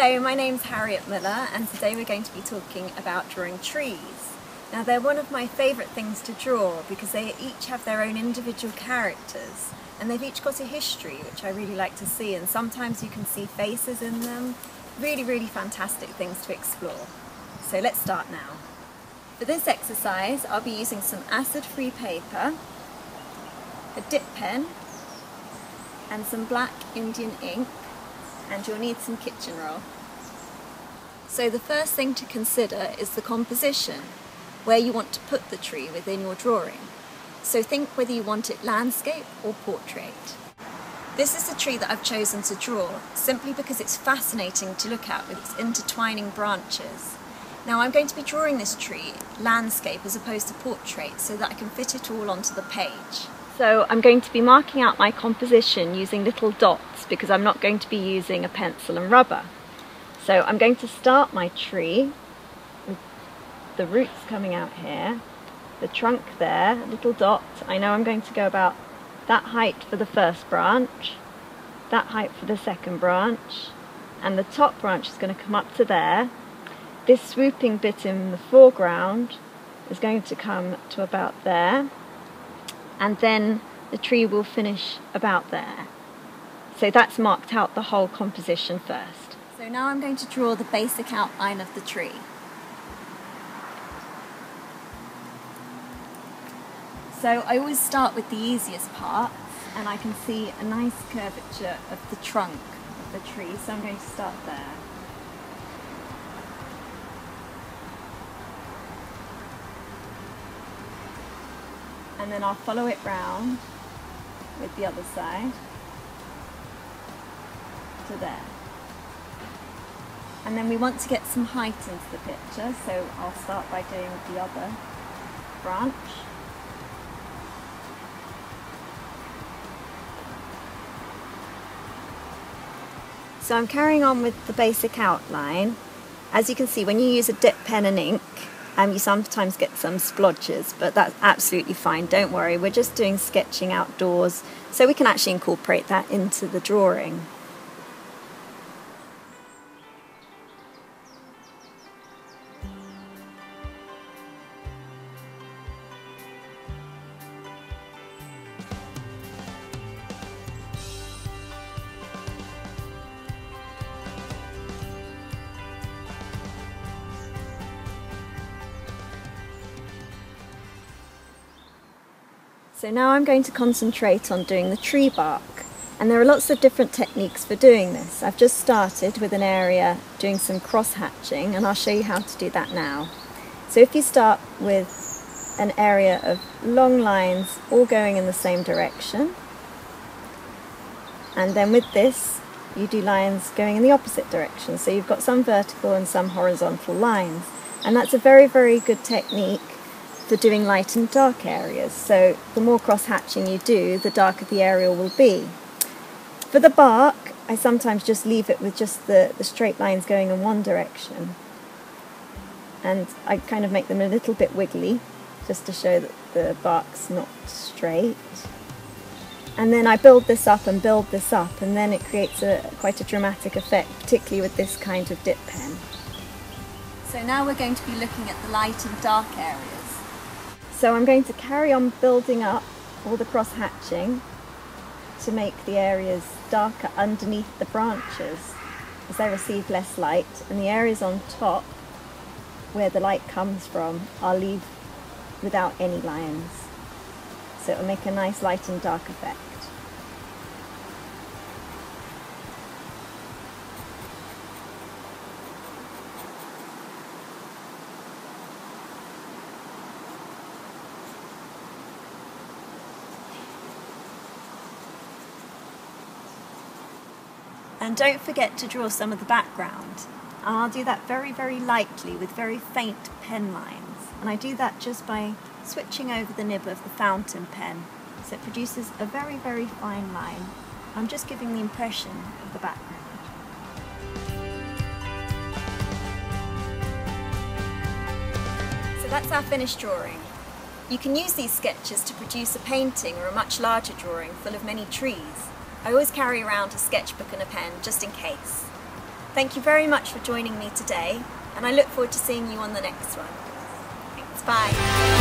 Hello, my name's Harriet Muller and today we're going to be talking about drawing trees. Now they're one of my favourite things to draw because they each have their own individual characters and they've each got a history which I really like to see, and sometimes you can see faces in them. Really fantastic things to explore. So let's start now. For this exercise I'll be using some acid-free paper, a dip pen and some black Indian ink, and you'll need some kitchen roll. So the first thing to consider is the composition, where you want to put the tree within your drawing. So think whether you want it landscape or portrait. This is the tree that I've chosen to draw, simply because it's fascinating to look at with its intertwining branches. Now I'm going to be drawing this tree landscape as opposed to portrait so that I can fit it all onto the page. So I'm going to be marking out my composition using little dots because I'm not going to be using a pencil and rubber. So I'm going to start my tree with the roots coming out here, the trunk there, a little dot. I know I'm going to go about that height for the first branch, that height for the second branch, and the top branch is going to come up to there. This swooping bit in the foreground is going to come to about there, and then the tree will finish about there. So that's marked out the whole composition first. So now I'm going to draw the basic outline of the tree. So I always start with the easiest parts, and I can see a nice curvature of the trunk of the tree, so I'm going to start there. And then I'll follow it round with the other side to there. And then we want to get some height into the picture, so I'll start by doing the other branch. So I'm carrying on with the basic outline. As you can see, when you use a dip pen and ink, you sometimes get some splodges, but that's absolutely fine, don't worry. We're just doing sketching outdoors, so we can actually incorporate that into the drawing. So now I'm going to concentrate on doing the tree bark, and there are lots of different techniques for doing this. I've just started with an area doing some cross hatching, and I'll show you how to do that now. So if you start with an area of long lines all going in the same direction, and then with this you do lines going in the opposite direction, so you've got some vertical and some horizontal lines, and that's a very good technique for doing light and dark areas. So the more cross-hatching you do, the darker the area will be. For the bark, I sometimes just leave it with just the straight lines going in one direction, and I kind of make them a little bit wiggly just to show that the bark's not straight. And then I build this up and build this up, and then it creates quite a dramatic effect, particularly with this kind of dip pen. So now we're going to be looking at the light and dark areas. So I'm going to carry on building up all the cross-hatching to make the areas darker underneath the branches as they receive less light, and the areas on top where the light comes from I'll leave without any lines. So it'll make a nice light and dark effect. And don't forget to draw some of the background. And I'll do that very lightly with very faint pen lines. And I do that just by switching over the nib of the fountain pen. So it produces a very fine line. I'm just giving the impression of the background. So that's our finished drawing. You can use these sketches to produce a painting or a much larger drawing full of many trees. I always carry around a sketchbook and a pen just in case. Thank you very much for joining me today, and I look forward to seeing you on the next one. Thanks, bye.